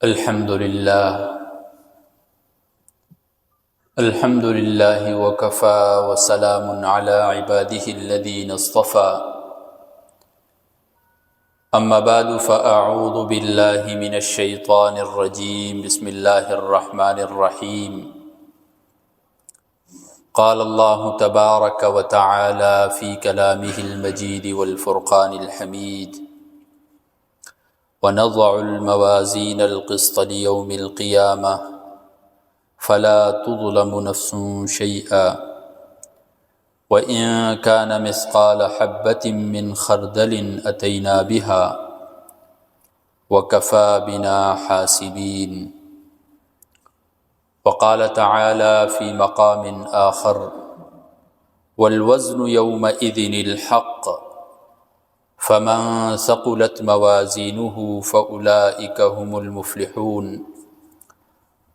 الحمد لله وكفى وسلام على عباده الذين اصطفى أما بعد فأعوذ بالله من الشيطان الرجيم بسم الله الرحمن الرحيم قال الله تبارك وتعالى في كلامه المجيد والفرقان الحميد ونضع الموازين القسط ليوم القيامة فلا تظلم نفس شيئا وإن كان مثقال حبة من خردل أتينا بها وكفى بنا حاسبين. وقال تعالى في مقام آخر والوزن يومئذ الحق فمن ثقلت موازينه فأولئك هم المفلحون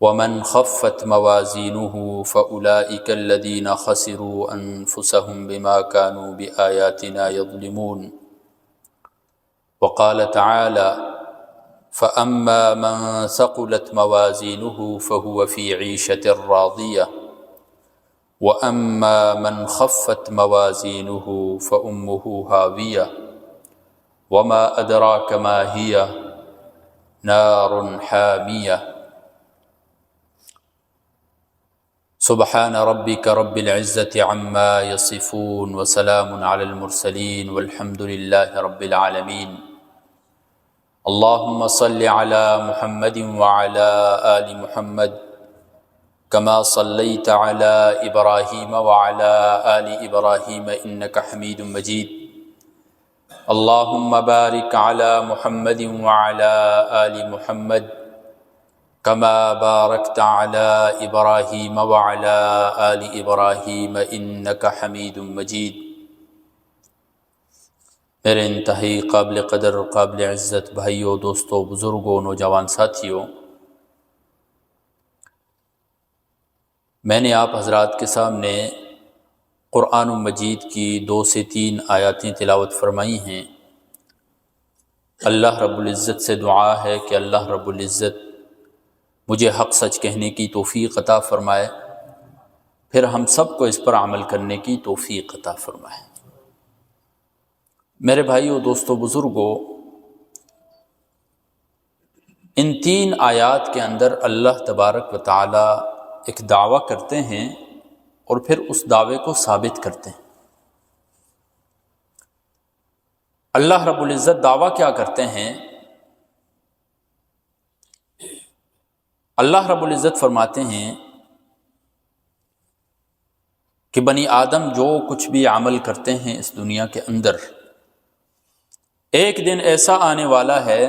ومن خفت موازينه فأولئك الذين خسروا أنفسهم بما كانوا بآياتنا يظلمون. وقال تعالى فأما من ثقلت موازينه فهو في عيشة راضية وأما من خفت موازينه فأمه هاوية وما أدراك ما هي نار حامية. سبحان ربك رب العزة عما يصفون وسلام على المرسلين والحمد لله رب العالمين. اللهم صل على محمد وعلى آل محمد كما صليت على إبراهيم وعلى آل إبراهيم إنك حميد مجيد. اللهم بارك على محمد وعلى آل محمد كما باركت على إبراهيم وعلى آل إبراهيم إنك حميد مجيد. میرے انتہائی قابل قدر قابل عزت بھائیوں، دوستوں، بزرگوں، نوجوان ساتھیوں، میں نے آپ حضرات کے سامنے قرآن مجید کی 2 سے 3 آیاتیں تلاوت فرمائی ہیں۔ اللہ رب العزت سے دعا ہے کہ اللہ رب العزت مجھے حق سچ کہنے کی توفیق عطا فرمائے، پھر ہم سب کو اس پر عمل کرنے کی توفیق عطا فرمائے۔ میرے بھائیوں، دوستوں، بزرگوں، ان 3 آیات کے اندر اللہ تبارک و تعالی ایک دعویٰ کرتے ہیں اور پھر اس دعوے کو ثابت کرتے ہیں۔ اللہ رب العزت دعویٰ کیا کرتے ہیں؟ اللہ رب العزت فرماتے ہیں کہ بنی آدم جو کچھ بھی عمل کرتے ہیں اس دنیا کے اندر، ایک دن ایسا آنے والا ہے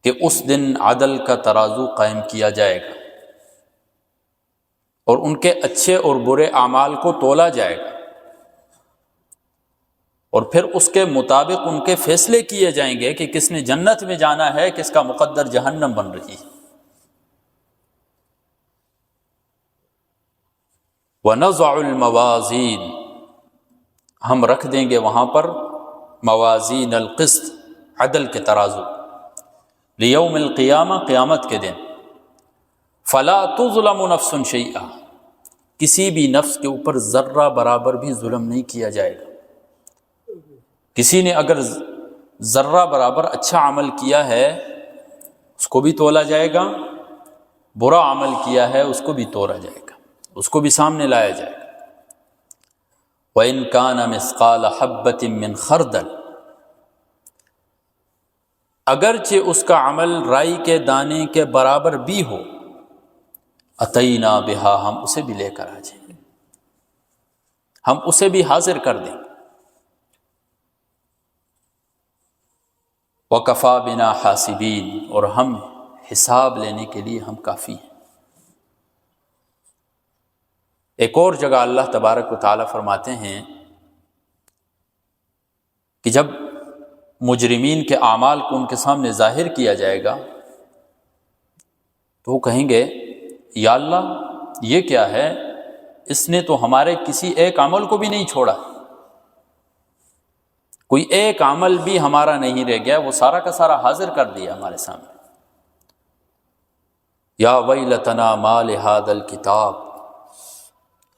کہ اس دن عدل کا ترازو قائم کیا جائے گا اور ان کے اچھے اور برے اعمال کو تولا جائے گا، اور پھر اس کے مطابق ان کے فیصلے کیے جائیں گے کہ کس نے جنت میں جانا ہے، کس کا مقدر جہنم بن رہی ہے۔ وَنَضَعُ الْمَوَازِينَ، ہم رکھ دیں گے وہاں پر موازین القسط، عدل کے ترازو، لیوم القیامہ، قیامت کے دن، فَلَا تُظْلَمُ نَفْسٌ شَيْئًا، کسی بھی نفس کے اوپر ذرہ برابر بھی ظلم نہیں کیا جائے گا۔ کسی نے اگر ذرہ برابر اچھا عمل کیا ہے اس کو بھی تولا جائے گا، برا عمل کیا ہے اس کو بھی تولا جائے گا، اس کو بھی سامنے لایا جائے گا۔ وَإِن كَانَ مِثْقَالَ حَبَّةٍ مِّنْ خَرْدَلٍ، اگرچہ اس کا عمل رائی کے دانے کے برابر بھی ہو، أَتَيْنَا بِهَا، ہم اسے بھی لے کر آ جائیں گے، ہم اسے بھی حاضر کر دیں گے۔ وَكَفَى بِنَا حَاسِبِينَ، اور ہم حساب لینے کے لیے ہم کافی ہیں۔ ایک اور جگہ اللہ تبارک و تعالیٰ فرماتے ہیں کہ جب مجرمین کے اعمال کو ان کے سامنے ظاہر کیا جائے گا تو وہ کہیں گے یا اللہ یہ کیا ہے، اس نے تو ہمارے کسی ایک عمل کو بھی نہیں چھوڑا، کوئی ایک عمل بھی ہمارا نہیں رہ گیا، وہ سارا کا سارا حاضر کر دیا ہمارے سامنے۔ یا ویلتنا ما لہذا الکتاب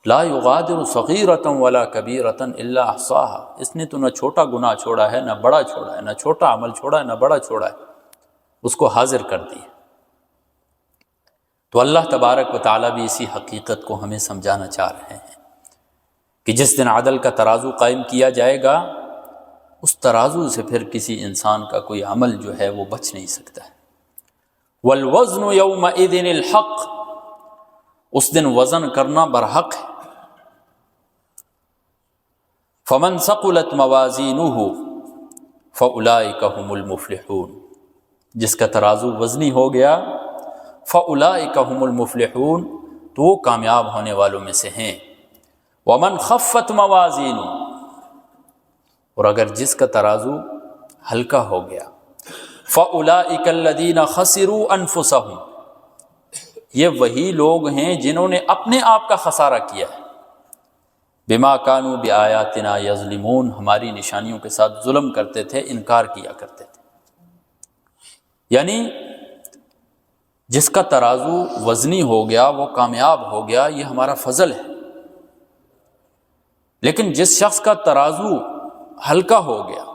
لا یغادر صغیرۃ ولا کبیرۃ الا احصاها، اس نے تو نہ چھوٹا گناہ چھوڑا ہے نہ بڑا چھوڑا ہے، نہ چھوٹا عمل چھوڑا ہے نہ بڑا چھوڑا ہے، اس کو حاضر کر دی۔ تو اللہ تبارک و تعالیٰ بھی اسی حقیقت کو ہمیں سمجھانا چاہ رہے ہیں کہ جس دن عدل کا ترازو قائم کیا جائے گا، اس ترازو سے پھر کسی انسان کا کوئی عمل جو ہے وہ بچ نہیں سکتا ہے۔ والوزن یومئذ الحق، اس دن وزن کرنا برحق ہے۔ فمن ثقلت موازینہ فاولئک هم المفلحون، جس کا ترازو وزنی ہو گیا فاولئک هم المفلحون، تو وہ کامیاب ہونے والوں میں سے ہیں۔ ومن خفت موازینہ، اور اگر جس کا ترازو ہلکا ہو گیا فاولئک الذین خسروا انفسهم، یہ وہی لوگ ہیں جنہوں نے اپنے آپ کا خسارہ کیا ہے۔ بما کانوا بآیاتنا یظلمون، ہماری نشانیوں کے ساتھ ظلم کرتے تھے، انکار کیا کرتے تھے۔ یعنی جس کا ترازو وزنی ہو گیا وہ کامیاب ہو گیا، یہ ہمارا فضل ہے۔ لیکن جس شخص کا ترازو ہلکا ہو گیا،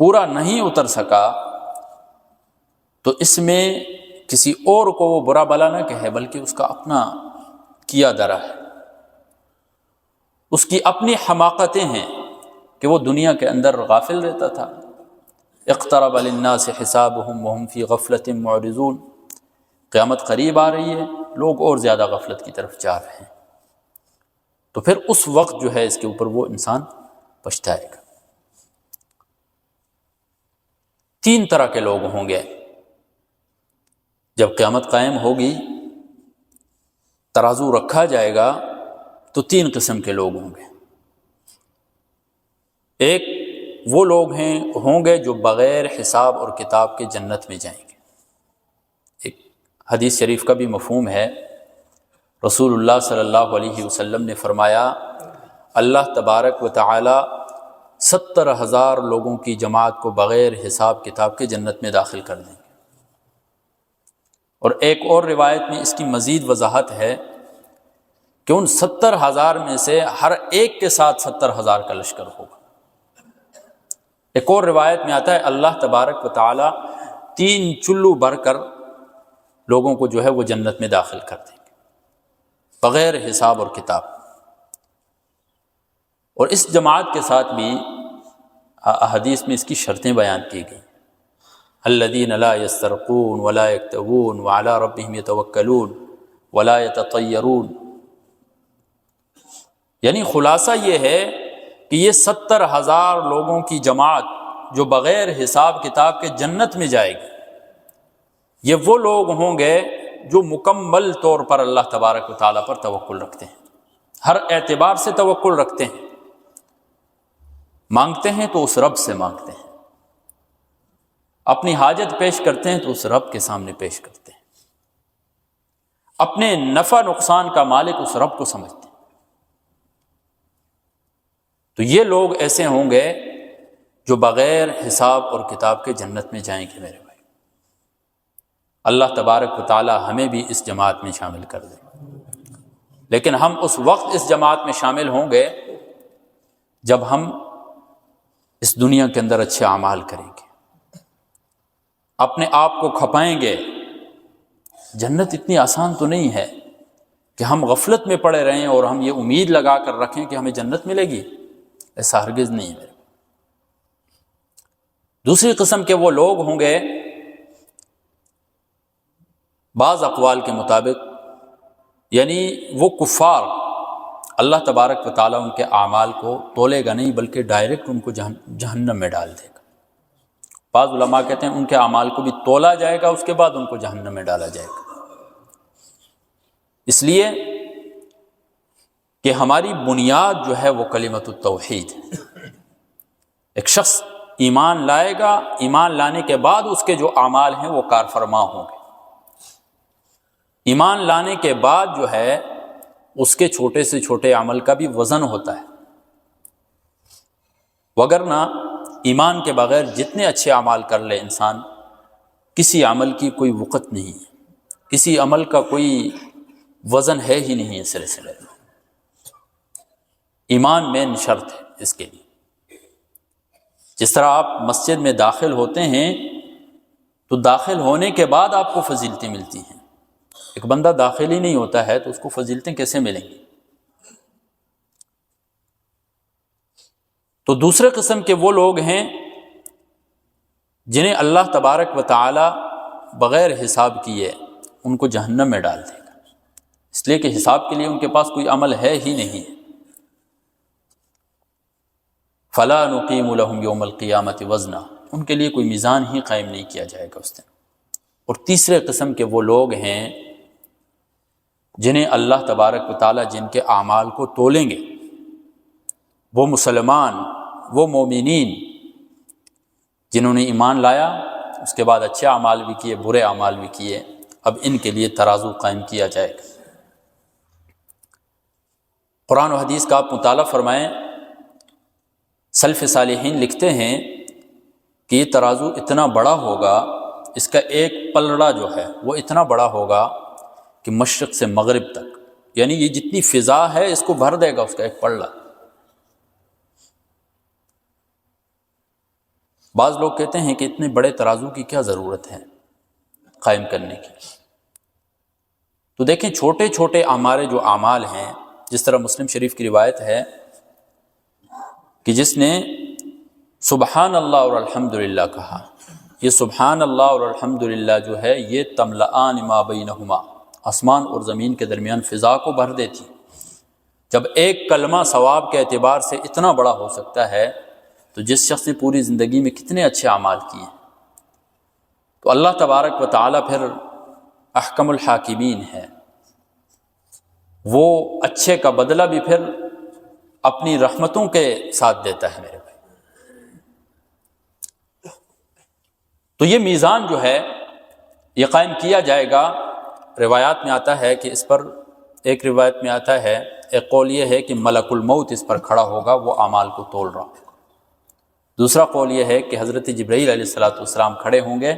پورا نہیں اتر سکا، تو اس میں کسی اور کو وہ برا بلا نہ کہے، بلکہ اس کا اپنا کیا درا ہے، اس کی اپنی حماقتیں ہیں کہ وہ دنیا کے اندر غافل رہتا تھا۔ اقترب للناس حسابهم وهم فی غفلۃ معرضون، قیامت قریب آ رہی ہے، لوگ اور زیادہ غفلت کی طرف جا رہے ہیں، تو پھر اس وقت جو ہے اس کے اوپر وہ انسان پچھتائے گا۔ تین طرح کے لوگ ہوں گے جب قیامت قائم ہوگی، ترازو رکھا جائے گا تو تین قسم کے لوگ ہوں گے۔ ایک وہ لوگ ہوں گے جو بغیر حساب اور کتاب کے جنت میں جائیں گے۔ ایک حدیث شریف کا بھی مفہوم ہے، رسول اللہ صلی اللہ علیہ وسلم نے فرمایا، اللہ تبارک و تعالی 70,000 لوگوں کی جماعت کو بغیر حساب کتاب کے جنت میں داخل کر دیں گے۔ اور ایک اور روایت میں اس کی مزید وضاحت ہے کہ ان 70,000 میں سے ہر ایک کے ساتھ 70,000 کا لشکر ہوگا۔ ایک اور روایت میں آتا ہے اللہ تبارک و تعالی 3 چلو بھر کر لوگوں کو جو ہے وہ جنت میں داخل کر دیں گے بغیر حساب اور کتاب۔ اور اس جماعت کے ساتھ بھی احادیث میں اس کی شرطیں بیان کی گئی، الذین لا یسترقون ولا یکتوون وعلی ربہم یتوکلون ولا یتطیرون۔ یعنی خلاصہ یہ ہے کہ یہ 70,000 لوگوں کی جماعت جو بغیر حساب کتاب کے جنت میں جائے گی، یہ وہ لوگ ہوں گے جو مکمل طور پر اللہ تبارک و تعالیٰ پر توکل رکھتے ہیں، ہر اعتبار سے توکل رکھتے ہیں، مانگتے ہیں تو اس رب سے مانگتے ہیں، اپنی حاجت پیش کرتے ہیں تو اس رب کے سامنے پیش کرتے ہیں، اپنے نفع نقصان کا مالک اس رب کو سمجھتے ہیں۔ تو یہ لوگ ایسے ہوں گے جو بغیر حساب اور کتاب کے جنت میں جائیں گے۔ میرے بھائی، اللہ تبارک و تعالی ہمیں بھی اس جماعت میں شامل کر دے۔ لیکن ہم اس وقت اس جماعت میں شامل ہوں گے جب ہم اس دنیا کے اندر اچھے اعمال کریں گے، اپنے آپ کو کھپائیں گے۔ جنت اتنی آسان تو نہیں ہے کہ ہم غفلت میں پڑے رہیں اور ہم یہ امید لگا کر رکھیں کہ ہمیں جنت ملے گی، ایسا ہرگز نہیں ہے۔ دوسری قسم کے وہ لوگ ہوں گے، بعض اقوال کے مطابق یعنی وہ کفار، اللہ تبارک و تعالیٰ ان کے اعمال کو تولے گا نہیں بلکہ ڈائریکٹ ان کو جہنم میں ڈال دے گا۔ بعض علماء کہتے ہیں ان کے اعمال کو بھی تولا جائے گا، اس کے بعد ان کو جہنم میں ڈالا جائے گا، اس لیے کہ ہماری بنیاد جو ہے وہ کلمۃ التوحید ہے۔ ایک شخص ایمان لائے گا، ایمان لانے کے بعد اس کے جو اعمال ہیں وہ کار فرما ہوں گے۔ ایمان لانے کے بعد جو ہے اس کے چھوٹے سے چھوٹے عمل کا بھی وزن ہوتا ہے، وگرنہ ایمان کے بغیر جتنے اچھے اعمال کر لے انسان، کسی عمل کی کوئی وقت نہیں ہے۔ کسی عمل کا کوئی وزن ہے ہی نہیں اس سلسلے میں۔ ایمان مین شرط ہے اس کے لیے۔ جس طرح آپ مسجد میں داخل ہوتے ہیں تو داخل ہونے کے بعد آپ کو فضیلتیں ملتی ہیں، ایک بندہ داخل ہی نہیں ہوتا ہے تو اس کو فضیلتیں کیسے ملیں گی؟ تو دوسرے قسم کے وہ لوگ ہیں جنہیں اللہ تبارک و تعالی بغیر حساب کیے ان کو جہنم میں ڈال دے گا، اس لیے کہ حساب کے لیے ان کے پاس کوئی عمل ہے ہی نہیں ہے۔ فَلَا نُقِيمُ لَهُمْ يَوْمَ الْقِيَامَةِ وَزْنًا، ان کے لیے کوئی میزان ہی قائم نہیں کیا جائے گا اس دن۔ اور تیسرے قسم کے وہ لوگ ہیں جنہیں اللہ تبارک و تعالی جن کے اعمال کو تولیں گے، وہ مسلمان، وہ مومنین جنہوں نے ایمان لایا، اس کے بعد اچھے اعمال بھی کیے، برے اعمال بھی کیے، اب ان کے لیے ترازو قائم کیا جائے گا۔ قرآن و حدیث کا آپ مطالعہ فرمائیں، سلف صالحین لکھتے ہیں کہ یہ ترازو اتنا بڑا ہوگا، اس کا ایک پلڑا جو ہے وہ اتنا بڑا ہوگا کہ مشرق سے مغرب تک، یعنی یہ جتنی فضا ہے اس کو بھر دے گا اس کا ایک پلڑا۔ بعض لوگ کہتے ہیں کہ اتنے بڑے ترازو کی کیا ضرورت ہے قائم کرنے کی؟ تو دیکھیں چھوٹے چھوٹے ہمارے جو اعمال ہیں، جس طرح مسلم شریف کی روایت ہے کہ جس نے سبحان اللہ اور الحمدللہ کہا، یہ سبحان اللہ اور الحمدللہ جو ہے یہ تملآن ما بینہما، آسمان اور زمین کے درمیان فضا کو بھر دیتی۔ جب ایک کلمہ ثواب کے اعتبار سے اتنا بڑا ہو سکتا ہے تو جس شخص نے پوری زندگی میں کتنے اچھے اعمال کیے، تو اللہ تبارک و تعالی پھر احکم الحاکمین ہے، وہ اچھے کا بدلہ بھی پھر اپنی رحمتوں کے ساتھ دیتا ہے میرے بھائی۔ تو یہ میزان جو ہے یہ قائم کیا جائے گا۔ روایات میں آتا ہے کہ اس پر، ایک روایت میں آتا ہے، ایک قول یہ ہے کہ ملک الموت اس پر کھڑا ہوگا، وہ اعمال کو تول رہا ہوگا۔ دوسرا قول یہ ہے کہ حضرت جبرائیل علیہ السلام کھڑے ہوں گے،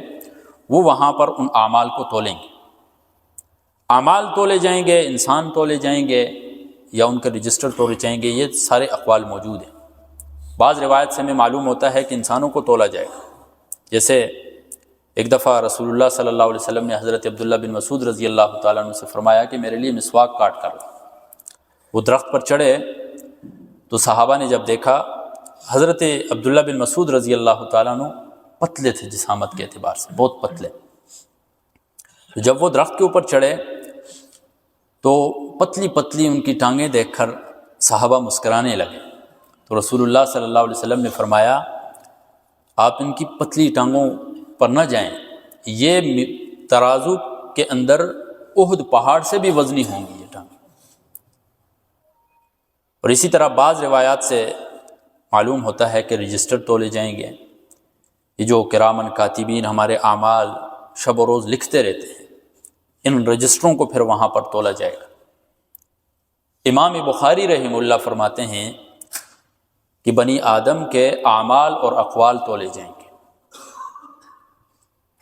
وہ وہاں پر ان اعمال کو تولیں گے۔ اعمال تولے جائیں گے، انسان تولے جائیں گے، یا ان کا رجسٹر تولے جائیں گے، یہ سارے اقوال موجود ہیں۔ بعض روایت سے ہمیں معلوم ہوتا ہے کہ انسانوں کو تولا جائے گا۔ جیسے ایک دفعہ رسول اللہ صلی اللہ علیہ وسلم نے حضرت عبداللہ بن مسعود رضی اللہ تعالیٰ عنہ سے فرمایا کہ میرے لیے مسواک کاٹ کر لا۔ وہ درخت پر چڑھے تو صحابہ نے جب دیکھا، حضرت عبداللہ بن مسعود رضی اللہ تعالیٰ عنہ پتلے تھے جسامت کے اعتبار سے، بہت پتلے۔ تو جب وہ درخت کے اوپر چڑھے تو پتلی پتلی ان کی ٹانگیں دیکھ کر صحابہ مسکرانے لگے۔ تو رسول اللہ صلی اللہ علیہ وسلم نے فرمایا، آپ ان کی پتلی ٹانگوں پر نہ جائیں، یہ ترازو کے اندر احد پہاڑ سے بھی وزنی ہوں گی یہ ٹانگیں۔ اور اسی طرح بعض روایات سے معلوم ہوتا ہے کہ رجسٹر تولے جائیں گے، یہ جو کرامن کاتبین ہمارے اعمال شب و روز لکھتے رہتے ہیں، ان رجسٹروں کو پھر وہاں پر تولا جائے گا۔ امام بخاری رحمہ اللہ فرماتے ہیں کہ بنی آدم کے اعمال اور اقوال تولے جائیں گے۔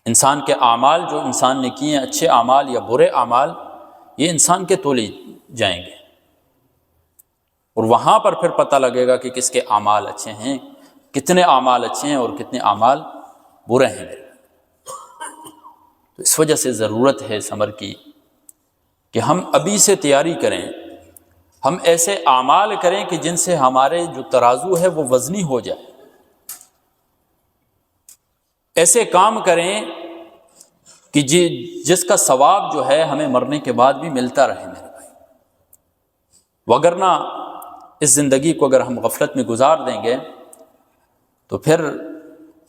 انسان کے اعمال جو انسان نے کیے ہیں، اچھے اعمال یا برے اعمال، یہ انسان کے تولے جائیں گے، اور وہاں پر پھر پتہ لگے گا کہ کس کے اعمال اچھے ہیں، کتنے اعمال اچھے ہیں اور کتنے اعمال برے ہیں میرے۔ تو اس وجہ سے ضرورت ہے اس امر کی کہ ہم ابھی سے تیاری کریں، ہم ایسے اعمال کریں کہ جن سے ہمارے جو ترازو ہے وہ وزنی ہو جائے، ایسے کام کریں کہ جس کا ثواب جو ہے ہمیں مرنے کے بعد بھی ملتا رہے میرے بھائی۔ وگرنہ اس زندگی کو اگر ہم غفلت میں گزار دیں گے تو پھر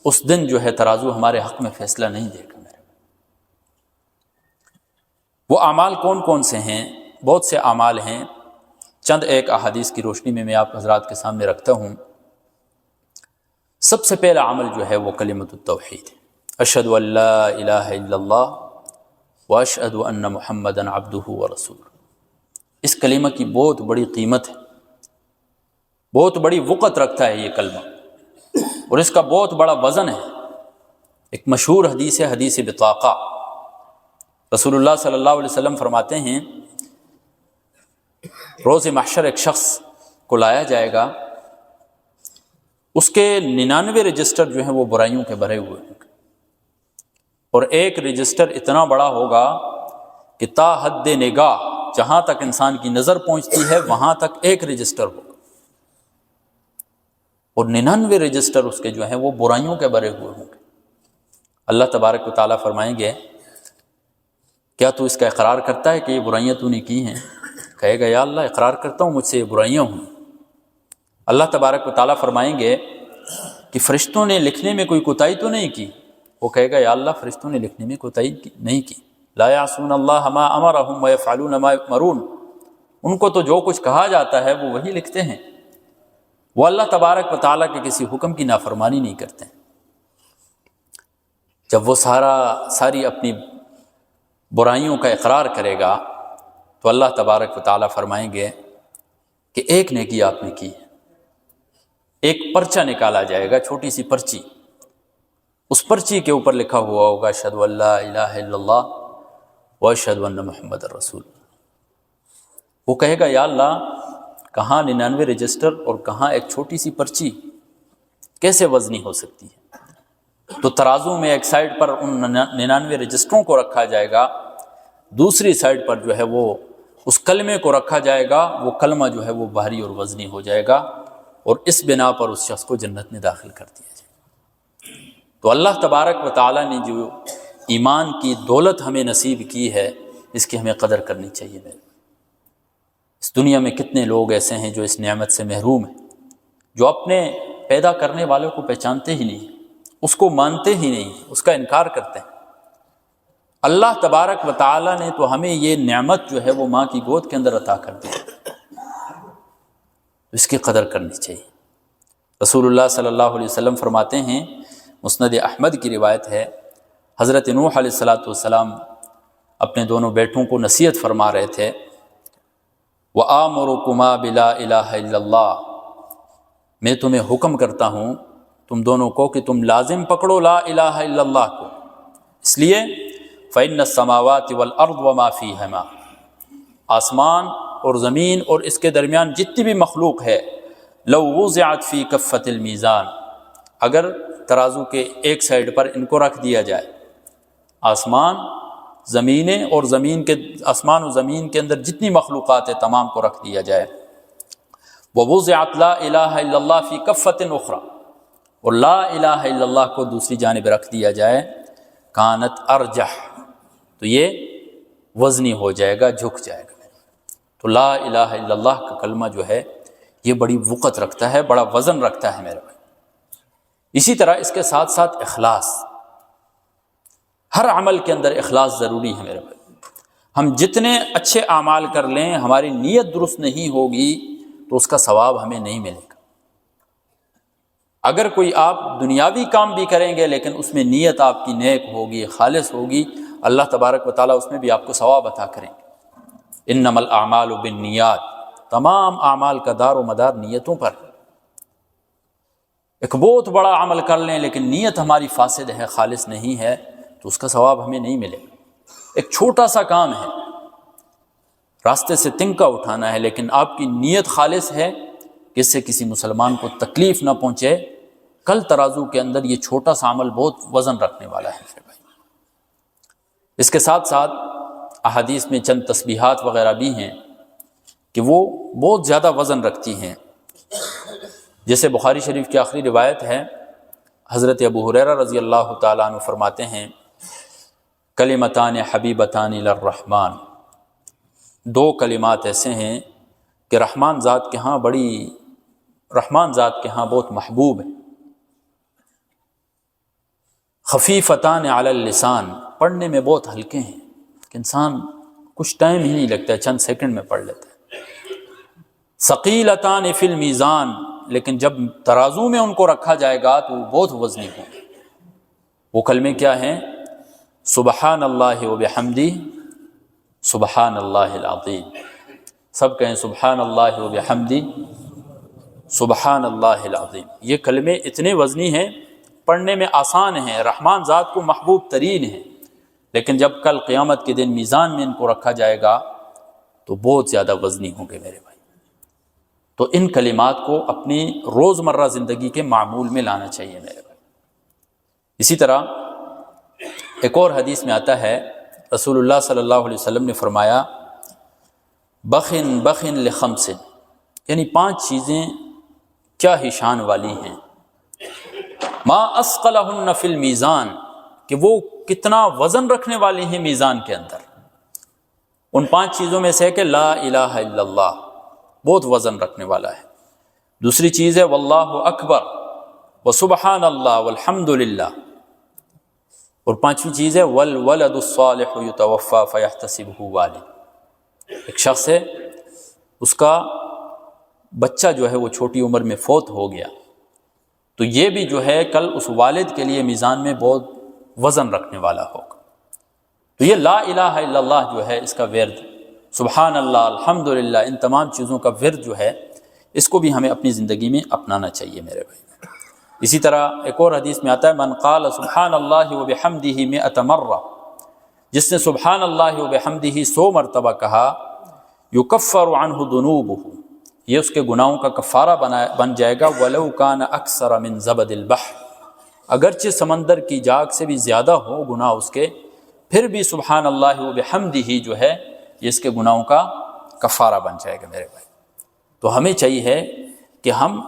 اس دن جو ہے ترازو ہمارے حق میں فیصلہ نہیں دے گا میرے۔ وہ اعمال کون کون سے ہیں؟ بہت سے اعمال ہیں، چند ایک احادیث کی روشنی میں آپ حضرات کے سامنے رکھتا ہوں۔ سب سے پہلا عمل جو ہے وہ کلمۃ التوحید، اشہد ان لا الہ الا اللہ واشہد ان محمدًا عبدہ ورسولہ۔ اس کلمہ کی بہت بڑی قیمت ہے، بہت بڑی وقت رکھتا ہے یہ کلمہ، اور اس کا بہت بڑا وزن ہے۔ ایک مشہور حدیث ہے، حدیث بطاقہ۔ رسول اللہ صلی اللہ علیہ وسلم فرماتے ہیں روز محشر ایک شخص کو لایا جائے گا، اس کے 99 رجسٹر جو ہیں وہ برائیوں کے بھرے ہوئے ہوں گے، اور ایک رجسٹر اتنا بڑا ہوگا کہ تا حد نگاہ، جہاں تک انسان کی نظر پہنچتی ہے وہاں تک ایک رجسٹر ہوگا، اور 99 رجسٹر اس کے جو ہیں وہ برائیوں کے بھرے ہوئے ہوں گے۔ اللہ تبارک و تعالیٰ فرمائیں گے کیا تو اس کا اقرار کرتا ہے کہ یہ برائیاں تو نے کی ہیں؟ کہے گا یا اللہ اقرار کرتا ہوں، مجھ سے یہ برائیاں ہوں۔ اللہ تبارک و تعالیٰ فرمائیں گے کہ فرشتوں نے لکھنے میں کوئی کوتاہی تو نہیں کی؟ وہ کہے گا یا اللہ فرشتوں نے لکھنے میں کوتاہی نہیں کی۔ لا یعصون اللہ ما امرہم ویفعلون ما یؤمرون، ان کو تو جو کچھ کہا جاتا ہے وہ وہی لکھتے ہیں، وہ اللہ تبارک و تعالیٰ کے کسی حکم کی نافرمانی نہیں کرتے۔ جب وہ ساری اپنی برائیوں کا اقرار کرے گا تو اللہ تبارک و تعالیٰ فرمائیں گے کہ ایک نیکی آپ نے کی ہے۔ ایک پرچہ نکالا جائے گا، چھوٹی سی پرچی، اس پرچی کے اوپر لکھا ہوا ہوگا اشہد ان لا الہ الا اللہ واشہد ان محمد رسول اللہ۔ وہ کہے گا یا اللہ کہاں 99 رجسٹر اور کہاں ایک چھوٹی سی پرچی، کیسے وزنی ہو سکتی ہے؟ تو ترازو میں ایک سائڈ پر ان 99 رجسٹروں کو رکھا جائے گا، دوسری سائڈ پر جو ہے وہ اس کلمے کو رکھا جائے گا، وہ کلمہ جو ہے وہ بھاری اور وزنی ہو جائے گا، اور اس بنا پر اس شخص کو جنت میں داخل کر دیا جائے گا۔ تو اللہ تبارک و تعالیٰ نے جو ایمان کی دولت ہمیں نصیب کی ہے، اس کی ہمیں قدر کرنی چاہیے۔ اس دنیا میں کتنے لوگ ایسے ہیں جو اس نعمت سے محروم ہیں، جو اپنے پیدا کرنے والوں کو پہچانتے ہی نہیں، اس کو مانتے ہی نہیں، اس کا انکار کرتے ہیں۔ اللہ تبارک و تعالیٰ نے تو ہمیں یہ نعمت جو ہے وہ ماں کی گود کے اندر عطا کر دی، اس کی قدر کرنی چاہیے۔ رسول اللہ صلی اللہ علیہ وسلم فرماتے ہیں، مسند احمد کی روایت ہے، حضرت نوح علیہ السلام اپنے دونوں بیٹوں کو نصیحت فرما رہے تھے، وَآمُرُكُمَا بِلَا إِلَٰهَ إِلَّا اللَّهُ، میں تمہیں حکم کرتا ہوں تم دونوں کو کہ تم لازم پکڑو لا الہ الا اللہ کو، اس لیے فَإِنَّ السَّمَاوَاتِ وَالْأَرْضِ وَمَا فِيهِمَا، آسمان اور زمین اور اس کے درمیان جتنی بھی مخلوق ہے، لو وضعت فی کفۃ المیزان، اگر ترازو کے ایک سائڈ پر ان کو رکھ دیا جائے، آسمان زمینیں اور آسمان و زمین کے اندر جتنی مخلوقات ہیں تمام کو رکھ دیا جائے، ووضعت لا الہ الا اللہ فی کفۃ اخری، اور لا الہ الا اللہ کو دوسری جانب رکھ دیا جائے، کانت ارجح، تو یہ وزنی ہو جائے گا، جھک جائے گا۔ تو لا الہ الا اللہ کا کلمہ جو ہے یہ بڑی وقت رکھتا ہے، بڑا وزن رکھتا ہے میرے بھائی۔ اسی طرح اس کے ساتھ ساتھ اخلاص، ہر عمل کے اندر اخلاص ضروری ہے میرے بھائی۔ ہم جتنے اچھے اعمال کر لیں، ہماری نیت درست نہیں ہوگی تو اس کا ثواب ہمیں نہیں ملے گا۔ اگر کوئی آپ دنیاوی کام بھی کریں گے لیکن اس میں نیت آپ کی نیک ہوگی، خالص ہوگی، اللہ تبارک و تعالیٰ اس میں بھی آپ کو ثواب عطا کریں گے۔ انما الاعمال بالنیات، تمام اعمال کا دار و مدار نیتوں پر۔ ایک بہت بڑا عمل کر لیں لیکن نیت ہماری فاسد ہے، خالص نہیں ہے، تو اس کا ثواب ہمیں نہیں ملے گا۔ ایک چھوٹا سا کام ہے، راستے سے تنکا اٹھانا ہے، لیکن آپ کی نیت خالص ہے کہ اس سے کسی مسلمان کو تکلیف نہ پہنچے، کل ترازو کے اندر یہ چھوٹا سا عمل بہت وزن رکھنے والا ہے میرے بھائی۔ اس کے ساتھ ساتھ احادیث میں چند تسبیحات وغیرہ بھی ہیں کہ وہ بہت زیادہ وزن رکھتی ہیں، جیسے بخاری شریف کی آخری روایت ہے، حضرت ابو ہریرہ رضی اللہ تعالیٰ عنہ فرماتے ہیں، کلمتان حبیبتان للرحمن، دو کلمات ایسے ہیں کہ رحمان ذات کے ہاں بہت محبوب ہے، خفیفتان علی اللسان، پڑھنے میں بہت ہلکے ہیں کہ انسان کچھ ٹائم ہی نہیں لگتا ہے، چند سیکنڈ میں پڑھ لیتا ہے، ثقیلتان فی المیزان، لیکن جب ترازو میں ان کو رکھا جائے گا تو وہ بہت وزنی ہوں۔ وہ کلمے کیا ہیں؟ سبحان اللہ وبحمدہ، سبحان اللہ العظیم، سب کہیں سبحان اللہ وبحمدہ، سبحان اللہ العظیم۔ یہ کلمے اتنے وزنی ہیں، پڑھنے میں آسان ہیں، رحمان ذات کو محبوب ترین ہیں، لیکن جب کل قیامت کے دن میزان میں ان کو رکھا جائے گا تو بہت زیادہ وزنی ہوں گے میرے بھائی۔ تو ان کلمات کو اپنی روزمرہ زندگی کے معمول میں لانا چاہیے میرے بھائی۔ اسی طرح ایک اور حدیث میں آتا ہے، رسول اللہ صلی اللہ علیہ وسلم نے فرمایا بخن بخن لخمس، یعنی 5 چیزیں کیا ہی شان والی ہیں، ما اثقلہن فی المیزان، کہ وہ کتنا وزن رکھنے والی ہیں میزان کے اندر۔ ان 5 چیزوں میں سے ہے کہ لا الہ الا اللہ، بہت وزن رکھنے والا ہے۔ دوسری چیز ہے واللہ اکبر وسبحان اللہ والحمد للہ، اور 5ویں چیز ہے والولد الصالح یتوفی فیحتسبہ والد، ایک شخص ہے اس کا بچہ جو ہے وہ چھوٹی عمر میں فوت ہو گیا، تو یہ بھی جو ہے کل اس والد کے لیے میزان میں بہت وزن رکھنے والا ہوگا۔ تو یہ لا الہ الا اللہ جو ہے اس کا ورد، سبحان اللہ الحمدللہ، ان تمام چیزوں کا ورد جو ہے اس کو بھی ہمیں اپنی زندگی میں اپنانا چاہیے میرے بھائی۔ اسی طرح ایک اور حدیث میں آتا ہے من قال سبحان اللہ وبحمدہ 100 مرہ، جس نے سبحان اللہ وبحمدہ 100 مرتبہ کہا، یکفر عنہ ذنوبہ، یہ اس کے گناہوں کا کفارہ بن جائے گا، ولو کان اکثر من زبد البحر، اگرچہ سمندر کی جاگ سے بھی زیادہ ہو گناہ اس کے، پھر بھی سبحان اللہ وبحمدہ جو ہے یہ اس کے گناہوں کا کفارہ بن جائے گا میرے بھائی۔ تو ہمیں چاہیے کہ ہم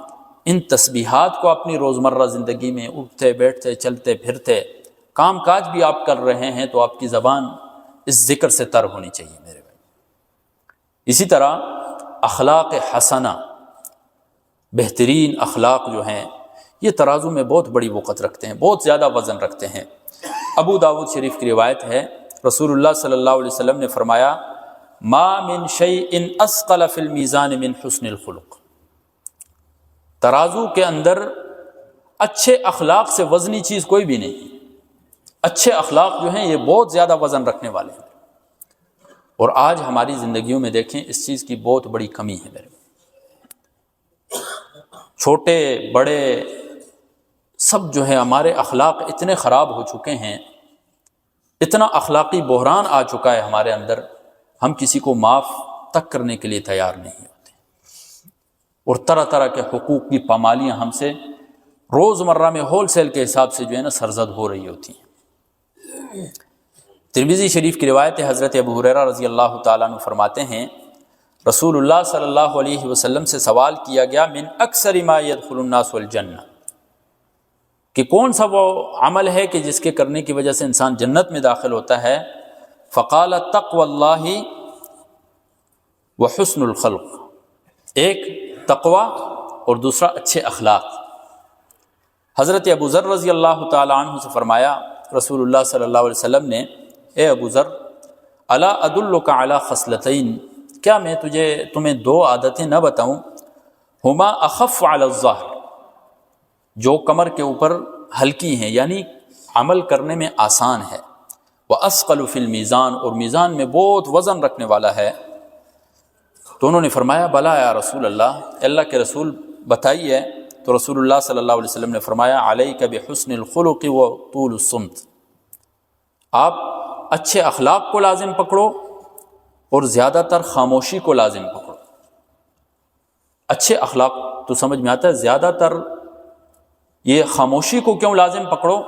ان تسبیحات کو اپنی روزمرہ زندگی میں اٹھتے بیٹھتے چلتے پھرتے، کام کاج بھی آپ کر رہے ہیں تو آپ کی زبان اس ذکر سے تر ہونی چاہیے میرے بھائی۔ اسی طرح اخلاق حسنہ، بہترین اخلاق جو ہیں یہ ترازو میں بہت بڑی وقت رکھتے ہیں، بہت زیادہ وزن رکھتے ہیں۔ ابو داود شریف کی روایت ہے، رسول اللہ صلی اللہ علیہ وسلم نے فرمایا ما من شیء اثقل فی المیزان من حسن الخلق، ترازو کے اندر اچھے اخلاق سے وزنی چیز کوئی بھی نہیں، اچھے اخلاق جو ہیں یہ بہت زیادہ وزن رکھنے والے ہیں، اور آج ہماری زندگیوں میں دیکھیں اس چیز کی بہت بڑی کمی ہے میرے، چھوٹے بڑے سب جو ہے ہمارے اخلاق اتنے خراب ہو چکے ہیں، اتنا اخلاقی بحران آ چکا ہے ہمارے اندر، ہم کسی کو معاف تک کرنے کے لیے تیار نہیں ہوتے، اور طرح طرح کے حقوق کی پامالیاں ہم سے روزمرہ میں ہول سیل کے حساب سے جو ہے نا سرزد ہو رہی ہوتی ہیں۔ ترمذی شریف کی روایت ہے، حضرت ابو ہریرہ رضی اللہ تعالیٰ عنہ فرماتے ہیں رسول اللہ صلی اللہ علیہ وسلم سے سوال کیا گیا من اکثر ما يدخل الناس الجنہ، کہ کون سا وہ عمل ہے کہ جس کے کرنے کی وجہ سے انسان جنت میں داخل ہوتا ہے؟ فقال تقوی اللہ وحسن الخلق، ایک تقوی اور دوسرا اچھے اخلاق۔ حضرت ابو ذر رضی اللہ تعالیٰ عنہ سے فرمایا رسول اللہ صلی اللہ علیہ وسلم نے، اے ابو ذر الا ادلک علی خصلتین، کیا میں تمہیں 2 عادتیں نہ بتاؤں، ہما اخف علی الظہر، جو کمر کے اوپر ہلکی ہیں یعنی عمل کرنے میں آسان ہے، وَأَثْقَلُ فِي الْمِيزَانِ، اور میزان میں بہت وزن رکھنے والا ہے۔ تو انہوں نے فرمایا بلا یا رسول اللہ، اللہ کے رسول بتائیے۔ تو رسول اللہ صلی اللہ علیہ وسلم نے فرمایا علیک بحسن الخلق وطول الصمت، آپ اچھے اخلاق کو لازم پکڑو اور زیادہ تر خاموشی کو لازم پکڑو۔ اچھے اخلاق تو سمجھ میں آتا ہے، زیادہ تر یہ خاموشی کو کیوں لازم پکڑو؟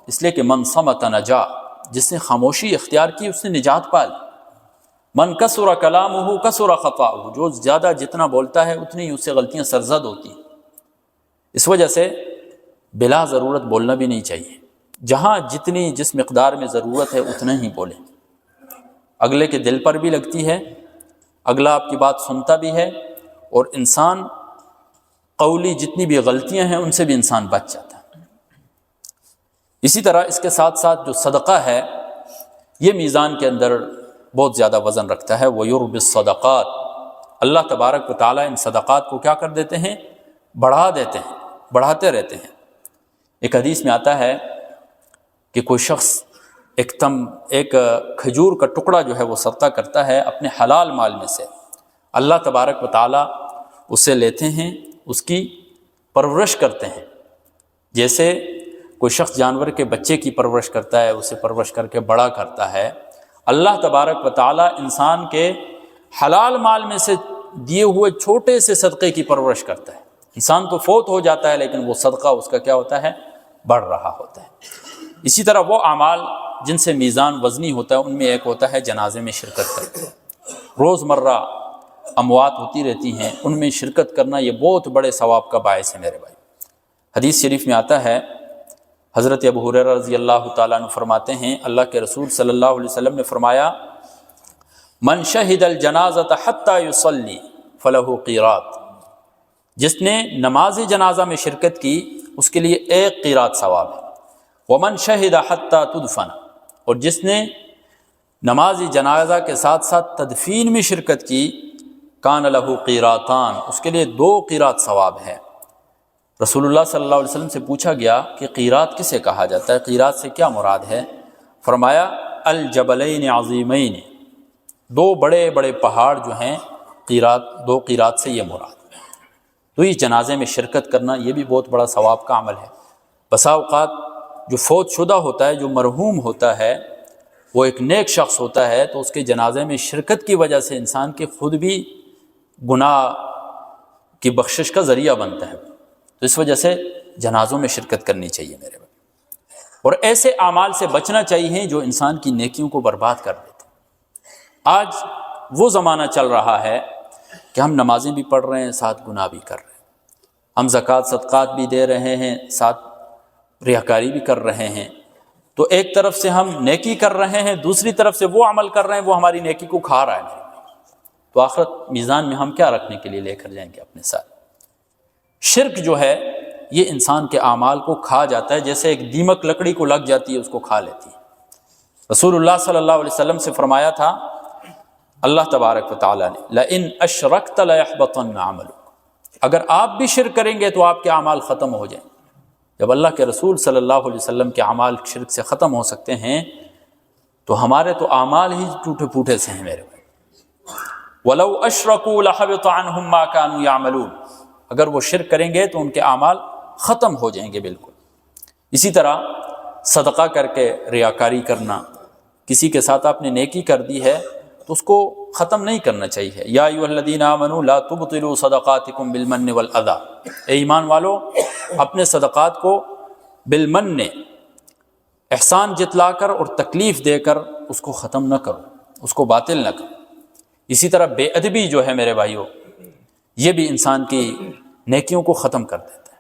اس لیے کہ من صمت نجا، جس نے خاموشی اختیار کی اس نے نجات پا لی۔ من کثر کلامہ کثر خطاؤہ، جو زیادہ جتنا بولتا ہے اتنی ہی اس سے غلطیاں سرزد ہوتی ہیں۔ اس وجہ سے بلا ضرورت بولنا بھی نہیں چاہیے، جہاں جس مقدار میں ضرورت ہے اتنا ہی بولیں، اگلے کے دل پر بھی لگتی ہے، اگلا آپ کی بات سنتا بھی ہے، اور انسان قولی جتنی بھی غلطیاں ہیں ان سے بھی انسان بچ جاتا ہے۔ اسی طرح اس کے ساتھ ساتھ جو صدقہ ہے یہ میزان کے اندر بہت زیادہ وزن رکھتا ہے۔ وَيُرْبِ الصَّدَقَاتِ، اللہ تبارک و تعالیٰ ان صدقات کو کیا کر دیتے ہیں؟ بڑھا دیتے ہیں، بڑھاتے رہتے ہیں۔ ایک حدیث میں آتا ہے کہ کوئی شخص ایک کھجور کا ٹکڑا جو ہے وہ صدقہ کرتا ہے اپنے حلال مال میں سے، اللہ تبارک و تعالیٰ اسے لیتے ہیں، اس کی پرورش کرتے ہیں، جیسے کوئی شخص جانور کے بچے کی پرورش کرتا ہے، اسے پرورش کر کے بڑا کرتا ہے، اللہ تبارک و تعالیٰ انسان کے حلال مال میں سے دیے ہوئے چھوٹے سے صدقے کی پرورش کرتا ہے۔ انسان تو فوت ہو جاتا ہے لیکن وہ صدقہ اس کا کیا ہوتا ہے؟ بڑھ رہا ہوتا ہے۔ اسی طرح وہ اعمال جن سے میزان وزنی ہوتا ہے ان میں ایک ہوتا ہے جنازے میں شرکت کرنا۔ روزمرہ اموات ہوتی رہتی ہیں، ان میں شرکت کرنا یہ بہت بڑے ثواب کا باعث ہے میرے بھائی۔ حدیث شریف میں آتا ہے، حضرت ابو ہریرہ رضی اللہ تعالیٰ عنہ فرماتے ہیں، اللہ کے رسول صلی اللہ علیہ وسلم نے فرمایا، من شہد الجنازۃ حتی یصلی فلہ قیراط، جس نے نماز جنازہ میں شرکت کی اس کے لیے ایک قیراط ثواب ہے۔ ومن شہد حتی تدفن، اور جس نے نماز جنازہ کے ساتھ ساتھ تدفین میں شرکت کی، کان لہ قیراطان، اس کے لیے 2 قیراط ثواب ہے۔ رسول اللہ صلی اللہ علیہ وسلم سے پوچھا گیا کہ قیراط کسے کہا جاتا ہے، قیراط سے کیا مراد ہے؟ فرمایا الجبلین عظیمین، 2 بڑے بڑے پہاڑ جو ہیں، قیراط 2 قیراط سے یہ مراد۔ تو اس جنازے میں شرکت کرنا یہ بھی بہت بڑا ثواب کا عمل ہے۔ بسا اوقات جو فوت شدہ ہوتا ہے، جو مرحوم ہوتا ہے، وہ ایک نیک شخص ہوتا ہے، تو اس کے جنازے میں شرکت کی وجہ سے انسان کے خود بھی گناہ کی بخشش کا ذریعہ بنتا ہے۔ تو اس وجہ سے جنازوں میں شرکت کرنی چاہیے میرے بھائی، اور ایسے اعمال سے بچنا چاہیے جو انسان کی نیکیوں کو برباد کر دیتے ہیں۔ آج وہ زمانہ چل رہا ہے کہ ہم نمازیں بھی پڑھ رہے ہیں، ساتھ گناہ بھی کر رہے ہیں، ہم زکوٰۃ صدقات بھی دے رہے ہیں، ساتھ ریاکاری بھی کر رہے ہیں۔ تو ایک طرف سے ہم نیکی کر رہے ہیں، دوسری طرف سے وہ عمل کر رہے ہیں وہ ہماری نیکی کو کھا رہا ہے۔ تو آخرت میزان میں ہم کیا رکھنے کے لیے لے کر جائیں گے اپنے ساتھ؟ شرک جو ہے یہ انسان کے اعمال کو کھا جاتا ہے، جیسے ایک دیمک لکڑی کو لگ جاتی ہے اس کو کھا لیتی ہے۔ رسول اللہ صلی اللہ علیہ وسلم سے فرمایا تھا اللہ تبارک و تعالیٰ نے، لئن اشرکت لیحبطن عملک، اگر آپ بھی شرک کریں گے تو آپ کے اعمال ختم ہو جائیں۔ جب اللہ کے رسول صلی اللہ علیہ وسلم کے اعمال شرک سے ختم ہو سکتے ہیں تو ہمارے تو اعمال ہی ٹوٹے پھوٹے سے ہیں میرے بھائی۔ وَلَوْ أَشْرَكُوا لَحَبِطَ عَنْهُمْ مَا كَانُوا يَعْمَلُونَ، اگر وہ شرک کریں گے تو ان کے اعمال ختم ہو جائیں گے بالکل۔ اسی طرح صدقہ کر کے ریاکاری کرنا، کسی کے ساتھ آپ نے نیکی کر دی ہے تو اس کو ختم نہیں کرنا چاہیے۔ یا ایھا الذین آمنوا لا تبطلوا صدقاتکم بالمن والاذی، اے ایمان والو اپنے صدقات کو بالمن، احسان جتلا کر اور تکلیف دے کر اس کو ختم نہ کرو، اس کو باطل نہ کرو۔ اسی طرح بے ادبی جو ہے میرے بھائیوں، یہ بھی انسان کی نیکیوں کو ختم کر دیتا ہے۔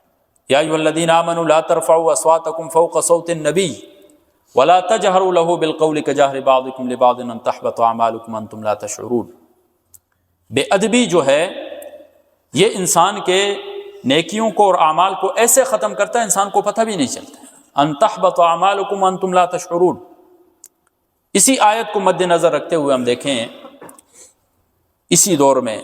یا ایھا الذین آمنوا لا ترفعوا اصواتکم فوق صوت النبی ولا تجهروا له بالقول كجهر بعضكم لبعض ان تحبط اعمالكم وانتم لا تشعرون۔ بے ادبی جو ہے یہ انسان کے نیکیوں کو اور اعمال کو ایسے ختم کرتا ہے انسان کو پتہ بھی نہیں چلتا۔ ان تحبط اعمالكم وانتم لا تشعرون، اسی آیت کو مد نظر رکھتے ہوئے ہم دیکھیں اسی دور میں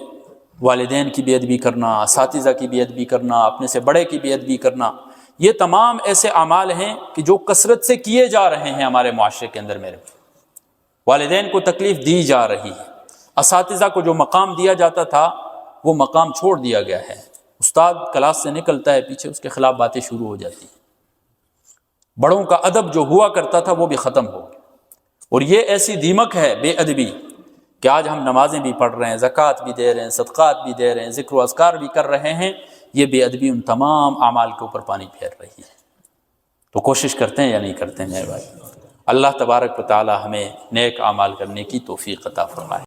والدین کی بے ادبی کرنا، اساتذہ کی بے ادبی کرنا، اپنے سے بڑے کی بے ادبی کرنا، یہ تمام ایسے اعمال ہیں کہ جو کثرت سے کیے جا رہے ہیں ہمارے معاشرے کے اندر میرے۔ والدین کو تکلیف دی جا رہی ہے، اساتذہ کو جو مقام دیا جاتا تھا وہ مقام چھوڑ دیا گیا ہے۔ استاد کلاس سے نکلتا ہے، پیچھے اس کے خلاف باتیں شروع ہو جاتی ہیں۔ بڑوں کا ادب جو ہوا کرتا تھا وہ بھی ختم ہو گیا، اور یہ ایسی دیمک ہے بے ادبی کہ آج ہم نمازیں بھی پڑھ رہے ہیں، زکوٰۃ بھی دے رہے ہیں، صدقات بھی دے رہے ہیں، ذکر و اذکار بھی کر رہے ہیں، یہ بے ادبی ان تمام اعمال کے اوپر پانی پھیر رہی ہے۔ تو کوشش کرتے ہیں یا نہیں کرتے ہیں میرے بھائی؟ اللہ تبارک و تعالی ہمیں نیک اعمال کرنے کی توفیق عطا فرمائے۔